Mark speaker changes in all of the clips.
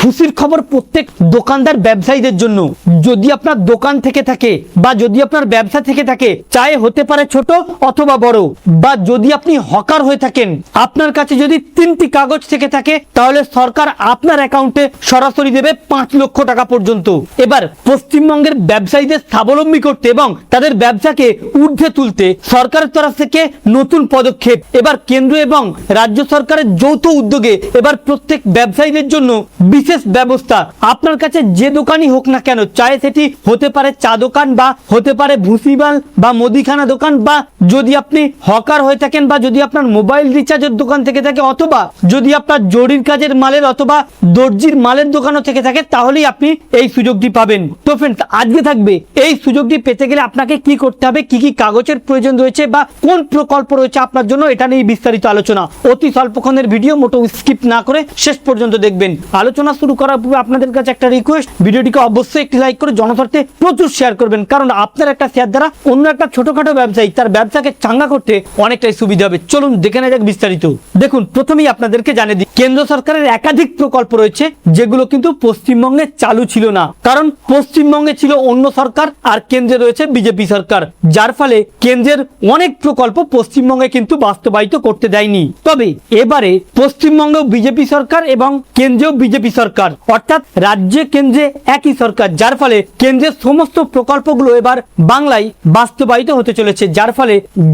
Speaker 1: খুশির খবর প্রত্যেক দোকানদার ব্যবসায়ীদের জন্য। যদি আপনার দোকান থেকে থাকে বা যদি আপনার ব্যবসা থেকে থাকে, চাই হতে পারে ছোট অথবা বড়, বা যদি আপনি হকার হয়ে থাকেন, আপনার কাছে যদি 3টি কাগজ থেকে থাকে, তাহলে সরকার আপনার অ্যাকাউন্টে সরাসরি দেবে 5 লক্ষ টাকা পর্যন্ত। এবার পশ্চিমবঙ্গের ব্যবসায়ীদের স্বাবলম্বী করতে এবং তাদের ব্যবসাকে ঊর্ধ্বে তুলতে সরকারের তরফ থেকে নতুন পদক্ষেপ। এবার কেন্দ্র এবং রাজ্য সরকারের যৌথ উদ্যোগে এবার প্রত্যেক ব্যবসায়ীদের জন্য বিশেষ ব্যবস্থা। আপনার কাছে যে দোকানই হোক না কেন, চাই সেটি হতে পারে চা দোকান বা হতে পারে ভুসিমাল বা মুদিখানা দোকান, বা যদি আপনি হকার হয়ে থাকেন, বা যদি আপনার মোবাইল রিচার্জের দোকান থেকে থাকে, অথবা যদি আপনার জরির কাজের মালের অথবা দর্জির মালের দোকানও থেকে থাকে, তাহলেই আপনি এই সুযোগটি পাবেন। তো ফ্রেন্ডস, আজকে থাকবে এই সুযোগটি পেতে গেলে আপনাকে কি করতে হবে, কি কি কাগজের প্রয়োজন রয়েছে বা কোন প্রকল্প রয়েছে আপনার জন্য, এটা নিয়ে বিস্তারিত আলোচনা। অতি স্বল্পক্ষণের ভিডিও, মোটেও স্কিপ না করে শেষ পর্যন্ত দেখবেন। আলোচনা শুরু করার পূর্বে আপনাদের কাছে একটা রিকোয়েস্ট, ভিডিওটিকে অবশ্যই একটি লাইক করে জনস্বার্থে প্রচুর শেয়ার করবেন, কারণ আপনার একটা শেয়ার দ্বারা অন্য একটা ছোটখাটো ব্যবসায়ী তার ব্যবসাকে চাঙ্গা করতে অনেকটাই সুবিধা হবে। চলুন দেখে নেওয়া যাক বিস্তারিত। দেখুন, প্রথমেই আপনাদেরকে জানিয়ে দিই, কেন্দ্র সরকারের একাধিক প্রকল্প রয়েছে যেগুলো কিন্তু পশ্চিমবঙ্গে চালু ছিল না, কারণ পশ্চিমবঙ্গে ছিল অন্য সরকার আর কেন্দ্রে রয়েছে বিজেপি সরকার, যার ফলে কেন্দ্রের অনেক প্রকল্প পশ্চিমবঙ্গে কিন্তু বাস্তবায়িত করতে দেয়নি। তবে এবারে পশ্চিমবঙ্গেও বিজেপি সরকার এবং কেন্দ্রেও বিজেপি সরকার, অর্থাৎ রাজ্যে কেন্দ্রে একই সরকার, যার ফলে কেন্দ্রের সমস্ত প্রকল্পগুলো এবার বাংলায় বাস্তবায়িত হতে চলেছে,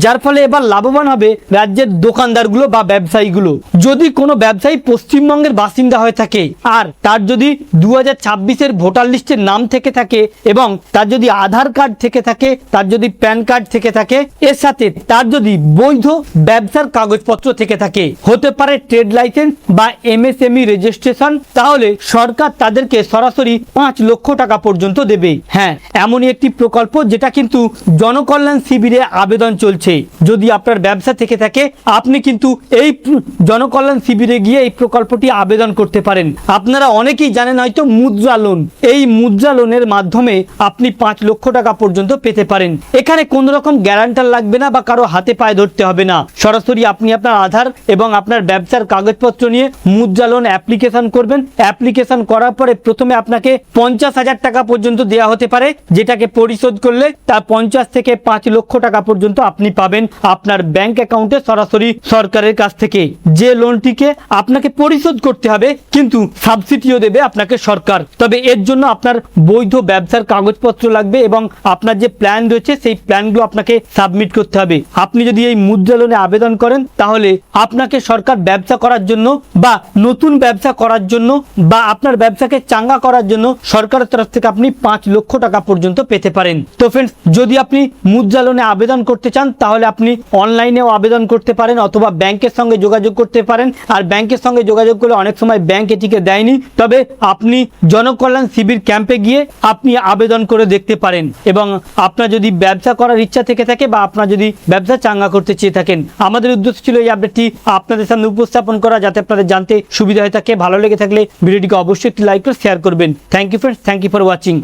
Speaker 1: যার ফলে এবার লাভবান হবে রাজ্যের দোকানদারগুলো বা ব্যবসায়ীগুলো। যদি কোনো ব্যবসায়ী পশ্চিমবঙ্গের বাসিন্দা হয়ে থাকে আর তার যদি 2026-এর ভোটার লিস্টের নাম থেকে থাকে এবং তার যদি আধার কার্ড থেকে থাকে, তার যদি প্যান কার্ড থেকে থাকে, এর সাথে তার যদি বৈধ ব্যবসার কাগজপত্র থেকে থাকে, হতে পারে ট্রেড লাইসেন্স বা MSME রেজিস্ট্রেশন, তাহলে সরকার তাদেরকে সরাসরি 5 লক্ষ টাকা পর্যন্ত দেবে। হ্যাঁ, এমনই একটি প্রকল্প যেটা কিন্তু জনকল্যাণ শিবিরে আবেদন চলছে। যদি আপনার ব্যবসা থেকে থাকে, আপনি কিন্তু এই জনকল্যাণ শিবিরে গিয়ে এই প্রকল্পটি আবেদন করতে পারেন। আপনারা অনেকেই জানেন হয়তো মুদ্রা লোন, এই মুদ্রা লোনের মাধ্যমে আপনি 5 লক্ষ টাকা পর্যন্ত পেতে পারেন। এখানে কোনো রকম গ্যারান্টার লাগবে না বা কারো হাতে পায়ে ধরতে হবে না, সরাসরি আপনি আপনার আধার এবং আপনার ব্যবসার কাগজপত্র নিয়ে মুদ্রা লোন অ্যাপ্লিকেশন করবেন। অ্যাপ্লিকেশন করার পরে প্রথমে আপনাকে 50,000 টাকা পর্যন্ত দেওয়া হতে পারে, যেটাকে পরিশোধ করলে তার 50 থেকে 5 লক্ষ টাকা পর্যন্ত আপনি পাবেন আপনার ব্যাংক অ্যাকাউন্টে সরাসরি সরকারের কাছ থেকে। যে লোনটিকে আপনাকে পরিশোধ করতে হবে, কিন্তু সাবসিডিও দেবে আপনাকে সরকার। তবে এর জন্য আপনার বৈধ ব্যবসার কাগজপত্র লাগবে এবং আপনার যে প্ল্যান রয়েছে সেই প্ল্যানগুলো আপনাকে সাবমিট করতে হবে। আপনি যদি এই মুদ্রা লোনে আবেদন করেন, তাহলে আপনাকে সরকার ব্যবসা করার জন্য বা নতুন ব্যবসা করার জন্য বা আপনার ব্যবসাকে চাঙ্গা করার জন্য সরকারের তরফ থেকে আপনি 5 লক্ষ টাকা পর্যন্ত পেতে পারেন। তো ফ্রেন্ডস, যদি আপনি মুদ্রা লোনে আবেদন করতে চান, তাহলে আপনি অনলাইনেও আবেদন করতে পারেন অথবা ব্যাংকের সঙ্গে যোগাযোগ করতে পারেন। আর ব্যাংকের সঙ্গে যোগাযোগ করলে অনেক সময় ব্যাংক এটিকে দেয়নি, তবে আপনি জনকল্যাণ শিবির ক্যাম্পে গিয়ে আপনি আবেদন করে দেখতে পারেন। এবং আপনার যদি ব্যবসা করার ইচ্ছা থেকে থাকে বা আপনার যদি ব্যবসা চাঙ্গা করতে চেয়ে থাকেন, আমাদের উদ্দেশ্য ছিল এই আপডেটটি আপনাদের সামনে উপস্থাপন করা, যাতে আপনাদের জানতে সুবিধা হয়ে থাকে। ভালো লেগে থাকলে ভিডিওটিকে অবশ্যই একটি লাইক করে শেয়ার করবেন। Thank you friends, thank you for watching.